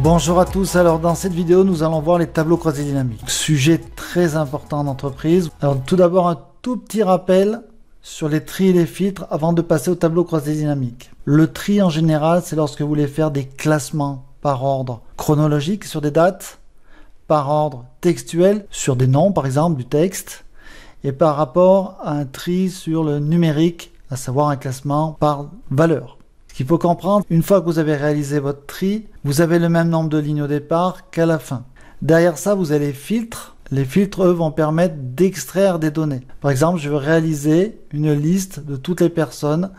Bonjour à tous, alors dans cette vidéo nous allons voir les tableaux croisés dynamiques. Sujet très important en entreprise. Alors tout d'abord un tout petit rappel sur les tris et les filtres avant de passer au tableau croisé dynamique. Le tri en général c'est lorsque vous voulez faire des classements par ordre chronologique sur des dates, par ordre textuel sur des noms par exemple du texte, et par rapport à un tri sur le numérique, à savoir un classement par valeur. Ce qu'il faut comprendre, une fois que vous avez réalisé votre tri, vous avez le même nombre de lignes au départ qu'à la fin. Derrière ça, vous avez les filtres. Les filtres, eux, vont permettre d'extraire des données. Par exemple, je veux réaliser une liste de toutes les personnes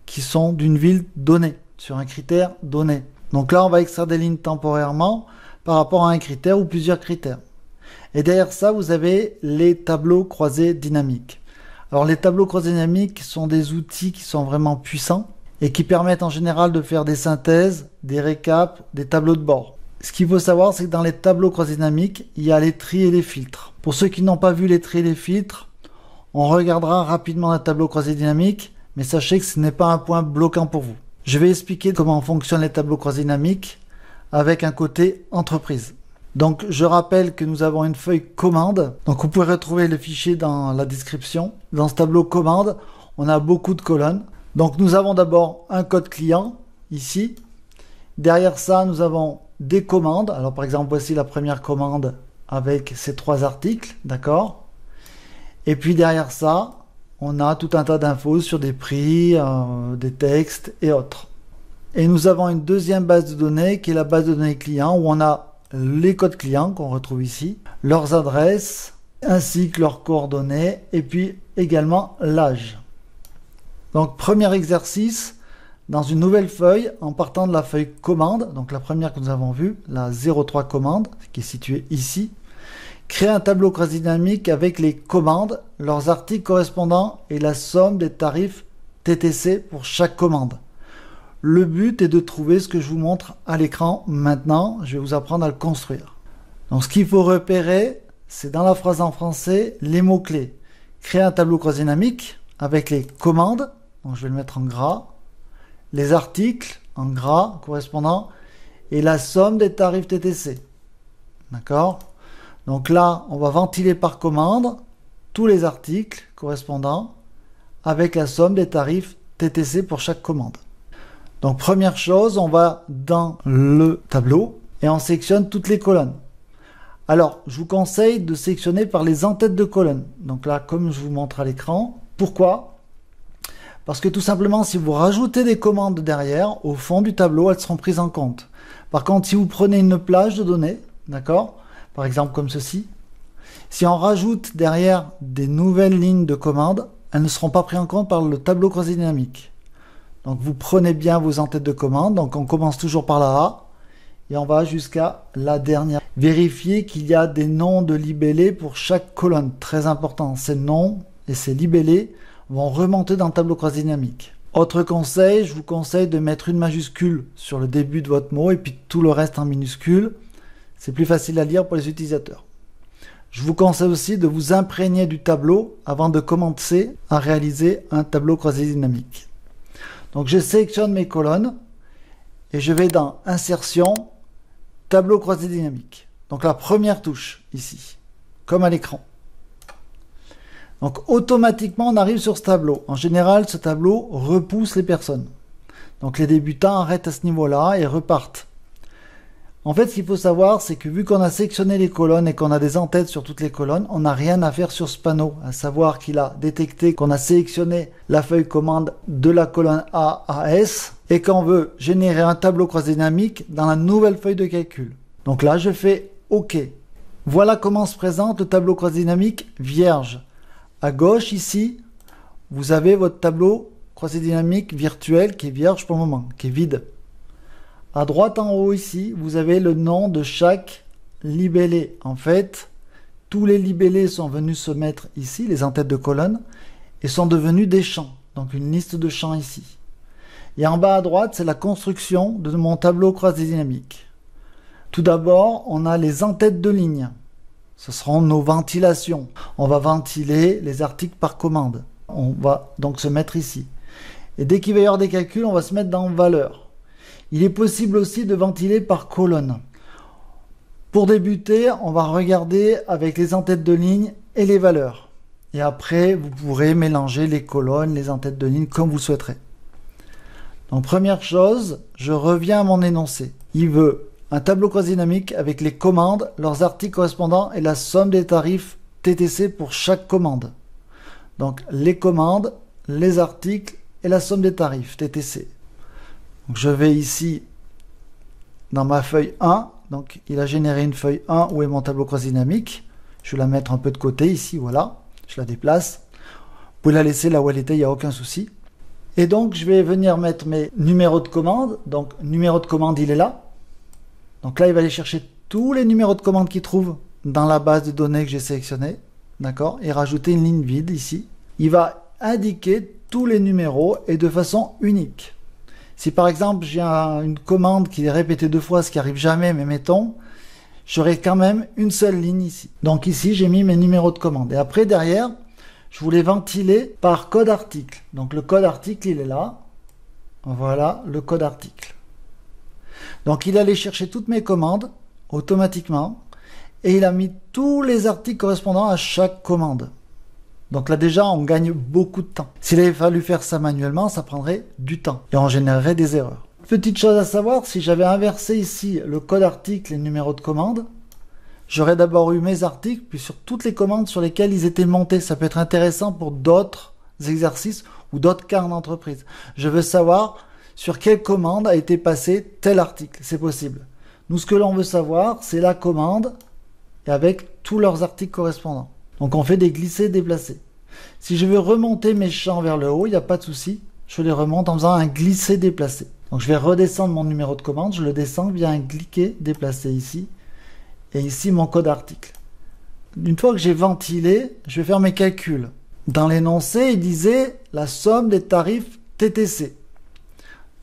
qui sont d'une ville donnée, sur un critère donné. Donc là, on va extraire des lignes temporairement par rapport à un critère ou plusieurs critères. Et derrière ça, vous avez les tableaux croisés dynamiques. Alors les tableaux croisés dynamiques sont des outils qui sont vraiment puissants et qui permettent en général de faire des synthèses, des récaps, des tableaux de bord. Ce qu'il faut savoir, c'est que dans les tableaux croisés dynamiques, il y a les tris et les filtres. Pour ceux qui n'ont pas vu les tris et les filtres, on regardera rapidement un tableau croisé dynamique, mais sachez que ce n'est pas un point bloquant pour vous. Je vais expliquer comment fonctionnent les tableaux croisés dynamiques avec un côté entreprise. Donc je rappelle que nous avons une feuille commande, donc vous pouvez retrouver le fichier dans la description. Dans ce tableau commande, on a beaucoup de colonnes. Donc nous avons d'abord un code client, ici. Derrière ça, nous avons des commandes. Alors par exemple, voici la première commande avec ces 3 articles, d'accord? Et puis derrière ça, on a tout un tas d'infos sur des prix, des textes et autres. Et nous avons une deuxième base de données qui est la base de données client où on a les codes clients qu'on retrouve ici, leurs adresses, ainsi que leurs coordonnées et puis également l'âge. Donc premier exercice, dans une nouvelle feuille, en partant de la feuille commande, donc la première que nous avons vue, la 03 commande, qui est située ici, créer un tableau croisé dynamique avec les commandes, leurs articles correspondants et la somme des tarifs TTC pour chaque commande. Le but est de trouver ce que je vous montre à l'écran maintenant, je vais vous apprendre à le construire. Donc ce qu'il faut repérer, c'est dans la phrase en français, les mots-clés. Créer un tableau croisé dynamique avec les commandes, donc je vais le mettre en gras, les articles en gras correspondant et la somme des tarifs TTC. D'accord? Donc là, on va ventiler par commande tous les articles correspondants avec la somme des tarifs TTC pour chaque commande. Donc première chose, on va dans le tableau et on sectionne toutes les colonnes. Alors, je vous conseille de sectionner par les en-têtes de colonne. Donc là, comme je vous montre à l'écran, pourquoi ? Parce que tout simplement, si vous rajoutez des commandes derrière, au fond du tableau, elles seront prises en compte. Par contre, si vous prenez une plage de données, d'accord, par exemple comme ceci, si on rajoute derrière des nouvelles lignes de commandes, elles ne seront pas prises en compte par le tableau croisé dynamique. Donc vous prenez bien vos en-têtes de commandes, donc on commence toujours par la A, et on va jusqu'à la dernière. Vérifiez qu'il y a des noms de libellés pour chaque colonne, très important. Ces noms et ces libellés vont remonter dans le tableau croisé dynamique. Autre conseil, je vous conseille de mettre une majuscule sur le début de votre mot et puis tout le reste en minuscule. C'est plus facile à lire pour les utilisateurs. Je vous conseille aussi de vous imprégner du tableau avant de commencer à réaliser un tableau croisé dynamique. Donc je sélectionne mes colonnes et je vais dans Insertion, Tableau croisé dynamique. Donc la première touche ici, comme à l'écran. Donc automatiquement on arrive sur ce tableau. En général ce tableau repousse les personnes. Donc les débutants arrêtent à ce niveau-là et repartent. En fait ce qu'il faut savoir c'est que vu qu'on a sélectionné les colonnes et qu'on a des en-têtes sur toutes les colonnes, on n'a rien à faire sur ce panneau. À savoir qu'il a détecté qu'on a sélectionné la feuille commande de la colonne A à S et qu'on veut générer un tableau croisé dynamique dans la nouvelle feuille de calcul. Donc là je fais OK. Voilà comment se présente le tableau croisé dynamique vierge. À gauche, ici, vous avez votre tableau croisé dynamique virtuel qui est vierge pour le moment, qui est vide. À droite en haut ici, vous avez le nom de chaque libellé. En fait, tous les libellés sont venus se mettre ici, les en-têtes de colonne, et sont devenus des champs. Donc une liste de champs ici. Et en bas à droite, c'est la construction de mon tableau croisé dynamique. Tout d'abord, on a les en-têtes de ligne. Ce seront nos ventilations. On va ventiler les articles par commande. On va donc se mettre ici. Et dès qu'il va y avoir des calculs, on va se mettre dans valeur. Il est possible aussi de ventiler par colonne. Pour débuter, on va regarder avec les en-têtes de ligne et les valeurs. Et après, vous pourrez mélanger les colonnes, les en-têtes de ligne comme vous souhaiterez. Donc première chose, je reviens à mon énoncé. Il veut un tableau croisé dynamique avec les commandes, leurs articles correspondants et la somme des tarifs TTC pour chaque commande. Donc les commandes, les articles et la somme des tarifs TTC. Donc, je vais ici dans ma feuille 1. Donc il a généré une feuille 1 où est mon tableau croisé dynamique. Je vais la mettre un peu de côté ici, voilà. Je la déplace. Vous pouvez la laisser là où elle était, il n'y a aucun souci. Et donc je vais venir mettre mes numéros de commande. Donc numéro de commande, il est là. Donc là, il va aller chercher tous les numéros de commande qu'il trouve dans la base de données que j'ai sélectionnée. D'accord? Et rajouter une ligne vide ici. Il va indiquer tous les numéros et de façon unique. Si par exemple, j'ai une commande qui est répétée 2 fois, ce qui arrive jamais, mais mettons, j'aurai quand même une seule ligne ici. Donc ici, j'ai mis mes numéros de commande. Et après, derrière, je voulais ventiler par code article. Donc le code article, il est là. Voilà le code article. Donc il allait chercher toutes mes commandes automatiquement et il a mis tous les articles correspondant à chaque commande. Donc là déjà on gagne beaucoup de temps. S'il avait fallu faire ça manuellement, ça prendrait du temps et on générerait des erreurs. Petite chose à savoir, si j'avais inversé ici le code article et le numéro de commande, j'aurais d'abord eu mes articles puis sur toutes les commandes sur lesquelles ils étaient montés. Ça peut être intéressant pour d'autres exercices ou d'autres cas en entreprise. Je veux savoir sur quelle commande a été passé tel article, c'est possible. Nous, ce que l'on veut savoir, c'est la commande et avec tous leurs articles correspondants. Donc, on fait des glisser-déplacer. Si je veux remonter mes champs vers le haut, il n'y a pas de souci. Je les remonte en faisant un glisser-déplacer. Donc, je vais redescendre mon numéro de commande. Je le descends via un cliquer-déplacer ici. Et ici, mon code article. Une fois que j'ai ventilé, je vais faire mes calculs. Dans l'énoncé, il disait la somme des tarifs TTC.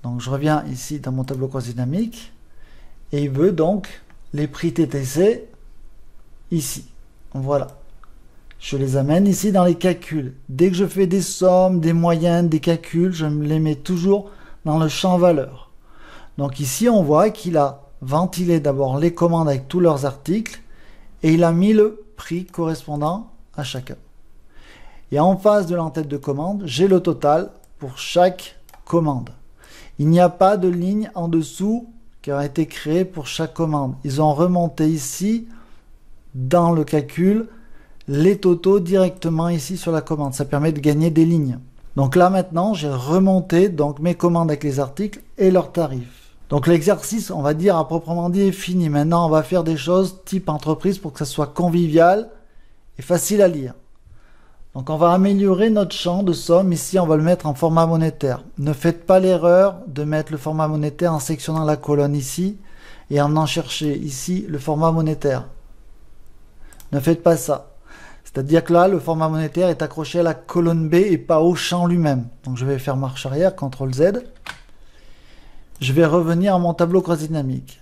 Donc je reviens ici dans mon tableau croisé dynamique et il veut donc les prix TTC ici. Voilà. Je les amène ici dans les calculs. Dès que je fais des sommes, des moyennes, des calculs, je me les mets toujours dans le champ valeur. Donc ici on voit qu'il a ventilé d'abord les commandes avec tous leurs articles et il a mis le prix correspondant à chacun. Et en face de l'entête de commande, j'ai le total pour chaque commande. Il n'y a pas de ligne en dessous qui a été créée pour chaque commande. Ils ont remonté ici, dans le calcul, les totaux directement ici sur la commande. Ça permet de gagner des lignes. Donc là maintenant, j'ai remonté donc mes commandes avec les articles et leurs tarifs. Donc l'exercice, on va dire à proprement dit, est fini. Maintenant, on va faire des choses type entreprise pour que ça soit convivial et facile à lire. Donc on va améliorer notre champ de somme. Ici, on va le mettre en format monétaire. Ne faites pas l'erreur de mettre le format monétaire en sélectionnant la colonne ici et en chercher ici le format monétaire. Ne faites pas ça. C'est-à-dire que là, le format monétaire est accroché à la colonne B et pas au champ lui-même. Donc je vais faire marche arrière, CTRL Z. Je vais revenir à mon tableau croisé dynamique.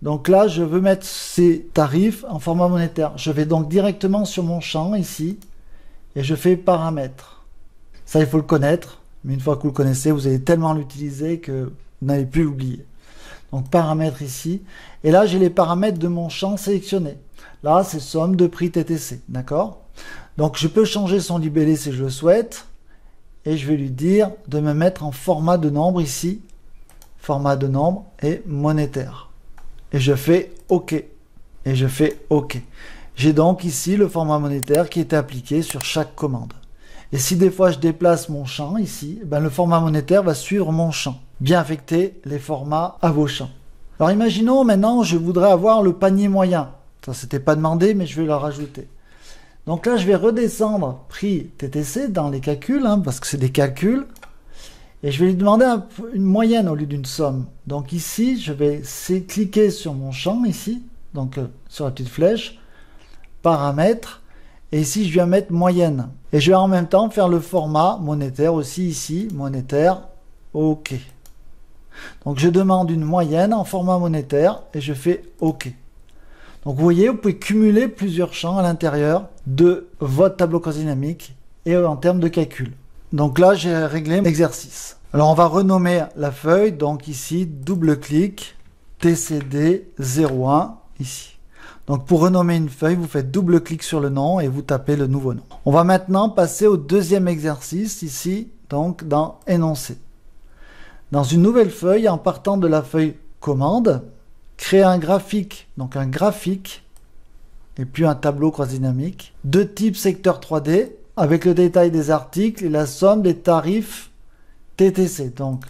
Donc là, je veux mettre ces tarifs en format monétaire. Je vais donc directement sur mon champ ici. Et je fais paramètres. Ça, il faut le connaître. Mais une fois que vous le connaissez, vous allez tellement l'utiliser que vous n'allez plus l'oublier. Donc paramètres ici. Et là, j'ai les paramètres de mon champ sélectionné. Là, c'est somme de prix TTC. D'accord? Donc je peux changer son libellé si je le souhaite. Et je vais lui dire de me mettre en format de nombre ici. Format de nombre et monétaire. Et je fais OK. Et je fais OK. J'ai donc ici le format monétaire qui est appliqué sur chaque commande. Et si des fois je déplace mon champ ici, ben le format monétaire va suivre mon champ. Bien affecter les formats à vos champs. Alors imaginons maintenant je voudrais avoir le panier moyen. Ça c'était pas demandé mais je vais le rajouter. Donc là je vais redescendre prix TTC dans les calculs, parce que c'est des calculs. Et je vais lui demander une moyenne au lieu d'une somme. Donc ici je vais cliquer sur mon champ ici, donc sur la petite flèche. Paramètres et ici je viens mettre moyenne et je vais en même temps faire le format monétaire aussi ici, monétaire, OK. Donc je demande une moyenne en format monétaire et je fais OK. Donc vous voyez, vous pouvez cumuler plusieurs champs à l'intérieur de votre tableau croisé dynamique et en termes de calcul. Donc là j'ai réglé l'exercice. Alors on va renommer la feuille, donc ici double clic TCD 01 ici. Donc pour renommer une feuille, vous faites double-clic sur le nom et vous tapez le nouveau nom. On va maintenant passer au deuxième exercice ici, donc dans énoncer. Dans une nouvelle feuille, en partant de la feuille commande, créer un graphique, donc un graphique, et puis un tableau croisé dynamique, de type secteur 3D, avec le détail des articles et la somme des tarifs TTC. Donc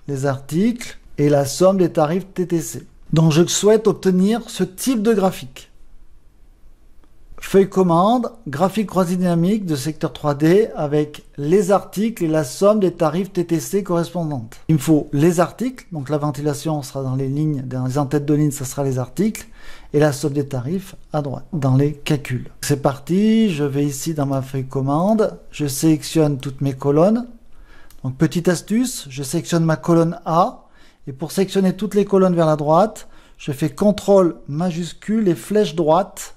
les articles et la somme des tarifs TTC. Donc je souhaite obtenir ce type de graphique. Feuille commande, graphique croisé dynamique de secteur 3D avec les articles et la somme des tarifs TTC correspondantes. Il me faut les articles, donc la ventilation sera dans les lignes, dans les en-têtes de ligne, ça sera les articles, et la somme des tarifs à droite, dans les calculs. C'est parti, je vais ici dans ma feuille commande, je sélectionne toutes mes colonnes. Donc petite astuce, je sélectionne ma colonne A, et pour sélectionner toutes les colonnes vers la droite, je fais CTRL majuscule et flèche droite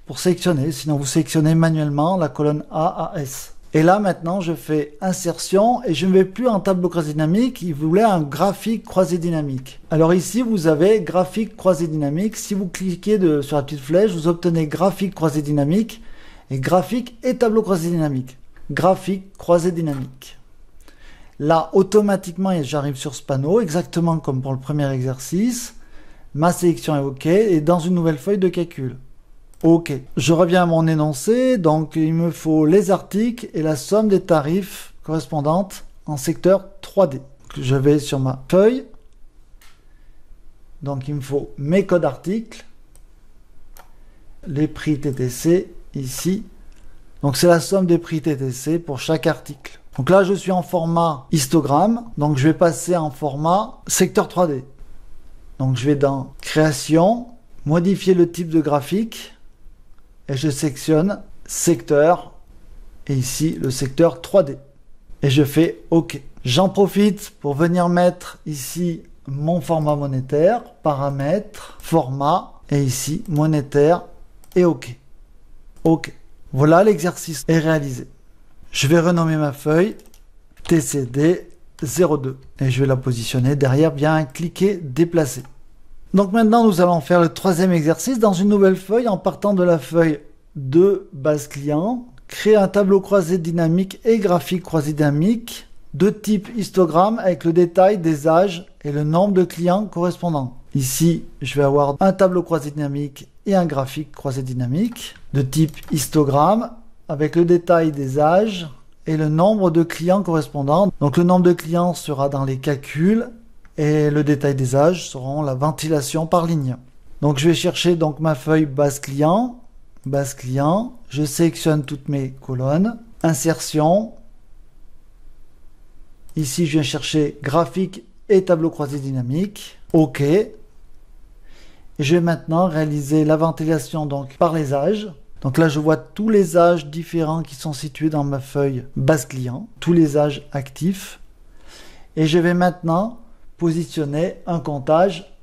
pour sélectionner, sinon vous sélectionnez manuellement la colonne A à S. Et là maintenant je fais insertion et je ne vais plus en tableau croisé dynamique, il voulait un graphique croisé dynamique. Alors ici vous avez graphique croisé dynamique, si vous cliquez sur la petite flèche, vous obtenez graphique croisé dynamique et graphique et tableau croisé dynamique. Graphique croisé dynamique. Là automatiquement j'arrive sur ce panneau, exactement comme pour le premier exercice, ma sélection est OK et dans une nouvelle feuille de calcul. Ok, je reviens à mon énoncé, donc il me faut les articles et la somme des tarifs correspondantes en secteur 3D. Je vais sur ma feuille, donc il me faut mes codes articles, les prix TTC ici, donc c'est la somme des prix TTC pour chaque article. Donc là je suis en format histogramme, donc je vais passer en format secteur 3D. Donc je vais dans création, modifier le type de graphique, et je sélectionne secteur, et ici le secteur 3D. Et je fais OK. J'en profite pour venir mettre ici mon format monétaire, paramètres, format, et ici monétaire, et OK. OK. Voilà, l'exercice est réalisé. Je vais renommer ma feuille TCD 02, et je vais la positionner derrière, bien cliquer, déplacer. Donc maintenant, nous allons faire le troisième exercice dans une nouvelle feuille en partant de la feuille de base client. Créer un tableau croisé dynamique et graphique croisé dynamique de type histogramme avec le détail des âges et le nombre de clients correspondants. Ici, je vais avoir un tableau croisé dynamique et un graphique croisé dynamique de type histogramme avec le détail des âges et le nombre de clients correspondants. Donc le nombre de clients sera dans les calculs et le détail des âges seront la ventilation par ligne. Donc je vais chercher donc ma feuille base client, je sélectionne toutes mes colonnes, insertion. Ici je viens chercher graphique et tableau croisé dynamique, OK. Et je vais maintenant réaliser la ventilation donc par les âges. Donc là je vois tous les âges différents qui sont situés dans ma feuille base client, tous les âges actifs. Et je vais maintenant positionner un comptage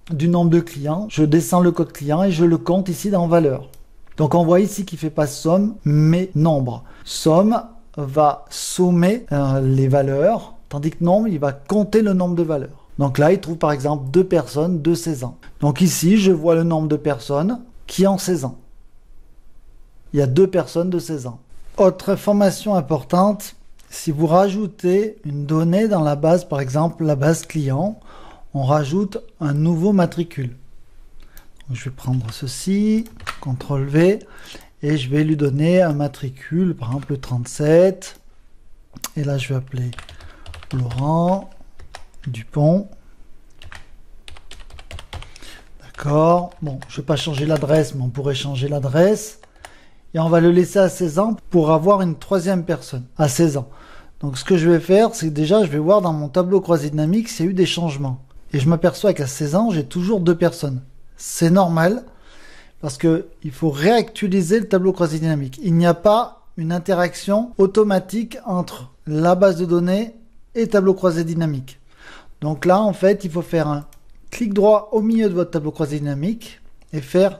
du nombre de clients. Je descends le code client et je le compte ici dans valeur. Donc on voit ici qu'il ne fait pas somme mais nombre. Somme va sommer les valeurs, tandis que nombre il va compter le nombre de valeurs. Donc là il trouve par exemple 2 personnes de 16 ans. Donc ici je vois le nombre de personnes qui ont 16 ans. Il y a 2 personnes de 16 ans. Autre information importante, si vous rajoutez une donnée dans la base, par exemple la base client, on rajoute un nouveau matricule. Donc, je vais prendre ceci, CTRL V, et je vais lui donner un matricule, par exemple le 37. Et là, je vais appeler Laurent Dupont. D'accord. Bon, je ne vais pas changer l'adresse, mais on pourrait changer l'adresse. Et on va le laisser à 16 ans pour avoir une troisième personne à 16 ans. Donc ce que je vais faire, c'est que déjà je vais voir dans mon tableau croisé dynamique s'il y a eu des changements. Et je m'aperçois qu'à 16 ans, j'ai toujours 2 personnes. C'est normal parce qu'il faut réactualiser le tableau croisé dynamique. Il n'y a pas une interaction automatique entre la base de données et tableau croisé dynamique. Donc là, en fait, il faut faire un clic droit au milieu de votre tableau croisé dynamique et faire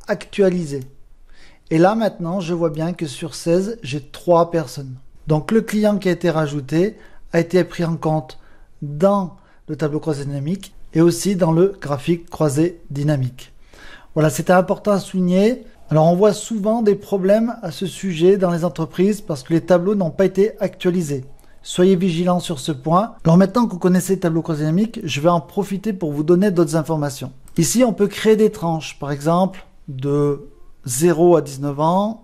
actualiser. Et là maintenant, je vois bien que sur 16, j'ai 3 personnes. Donc le client qui a été rajouté a été pris en compte dans le tableau croisé dynamique et aussi dans le graphique croisé dynamique. Voilà, c'était important à souligner. Alors on voit souvent des problèmes à ce sujet dans les entreprises parce que les tableaux n'ont pas été actualisés. Soyez vigilants sur ce point. Alors maintenant que vous connaissez les tableaux croisés dynamiques, je vais en profiter pour vous donner d'autres informations. Ici, on peut créer des tranches, par exemple de 0 à 19 ans,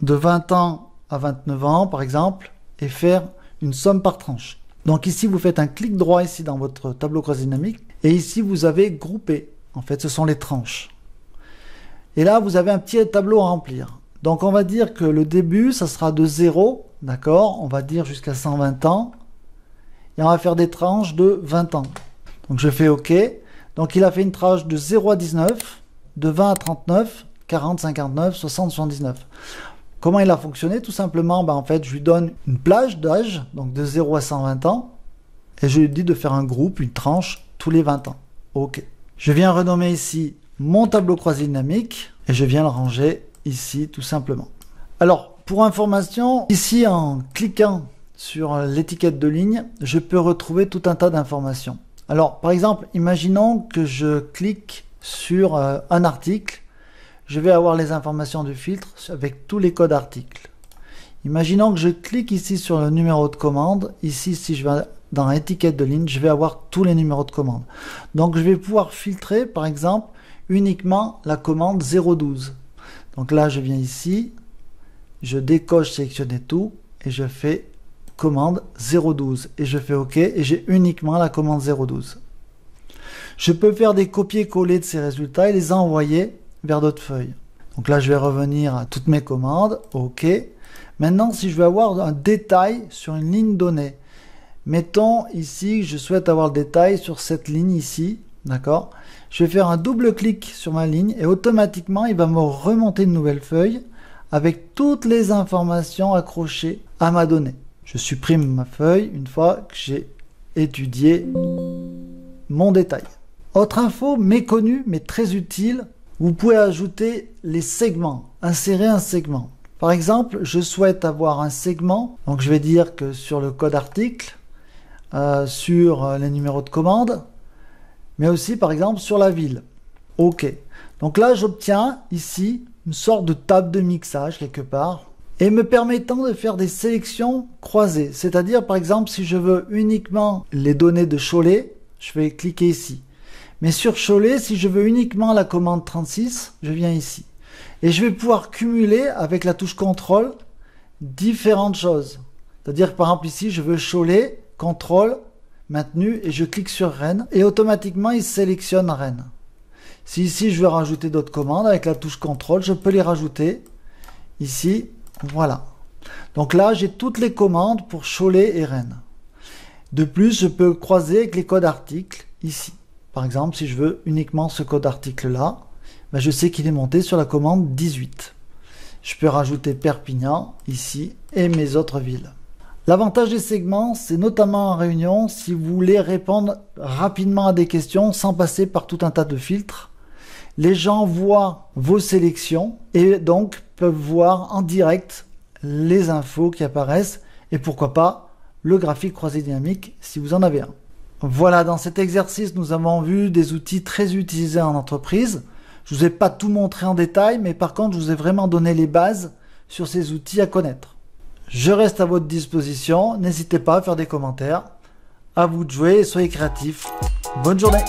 de 20 ans à 29 ans, par exemple, et faire une somme par tranche. Donc ici, vous faites un clic droit ici dans votre tableau croisé dynamique, et ici, vous avez groupé. En fait, ce sont les tranches. Et là, vous avez un petit tableau à remplir. Donc, on va dire que le début, ça sera de 0, d'accord? On va dire jusqu'à 120 ans. Et on va faire des tranches de 20 ans. Donc, je fais OK. Donc, il a fait une tranche de 0 à 19, de 20 à 39, 40, 59, 60, 79. Comment il a fonctionné? Tout simplement, en fait, je lui donne une plage d'âge, donc de 0 à 120 ans. Et je lui dis de faire un groupe, une tranche, tous les 20 ans. OK. Je viens renommer ici mon tableau croisé dynamique et je viens le ranger ici tout simplement. Alors pour information, ici en cliquant sur l'étiquette de ligne, je peux retrouver tout un tas d'informations. Alors par exemple, imaginons que je clique sur un article, je vais avoir les informations du filtre avec tous les codes articles. Imaginons que je clique ici sur le numéro de commande, ici si je vais dans l'étiquette de ligne, je vais avoir tous les numéros de commande. Donc je vais pouvoir filtrer par exemple uniquement la commande 012. Donc là, je viens ici, je décoche sélectionner tout et je fais commande 012 et je fais OK et j'ai uniquement la commande 012. Je peux faire des copier-coller de ces résultats et les envoyer vers d'autres feuilles. Donc là, je vais revenir à toutes mes commandes, OK. Maintenant, si je veux avoir un détail sur une ligne donnée, mettons ici, je souhaite avoir le détail sur cette ligne ici, d'accord? Je vais faire un double clic sur ma ligne et automatiquement, il va me remonter une nouvelle feuille avec toutes les informations accrochées à ma donnée. Je supprime ma feuille une fois que j'ai étudié mon détail. Autre info méconnue mais très utile, vous pouvez ajouter les segments, insérer un segment. Par exemple, je souhaite avoir un segment, donc je vais dire que sur le code article, sur les numéros de commande, mais aussi par exemple sur la ville. OK. Donc là, j'obtiens ici une sorte de table de mixage quelque part et me permettant de faire des sélections croisées. C'est-à-dire par exemple si je veux uniquement les données de Cholet, je vais cliquer ici. Mais sur Cholet, si je veux uniquement la commande 36, je viens ici. Et je vais pouvoir cumuler avec la touche CTRL différentes choses. C'est-à-dire que par exemple ici, je veux Cholet, CTRL, maintenu et je clique sur Rennes et automatiquement il sélectionne Rennes. Si ici je veux rajouter d'autres commandes avec la touche CTRL, je peux les rajouter ici, voilà. Donc là j'ai toutes les commandes pour Cholet et Rennes. De plus je peux croiser avec les codes articles ici. Par exemple si je veux uniquement ce code article là, je sais qu'il est monté sur la commande 18. Je peux rajouter Perpignan ici et mes autres villes. L'avantage des segments, c'est notamment en réunion, si vous voulez répondre rapidement à des questions sans passer par tout un tas de filtres. Les gens voient vos sélections et donc peuvent voir en direct les infos qui apparaissent et pourquoi pas le graphique croisé dynamique si vous en avez un. Voilà, dans cet exercice, nous avons vu des outils très utilisés en entreprise. Je ne vous ai pas tout montré en détail, mais par contre, je vous ai vraiment donné les bases sur ces outils à connaître. Je reste à votre disposition, n'hésitez pas à faire des commentaires. À vous de jouer et soyez créatifs. Bonne journée!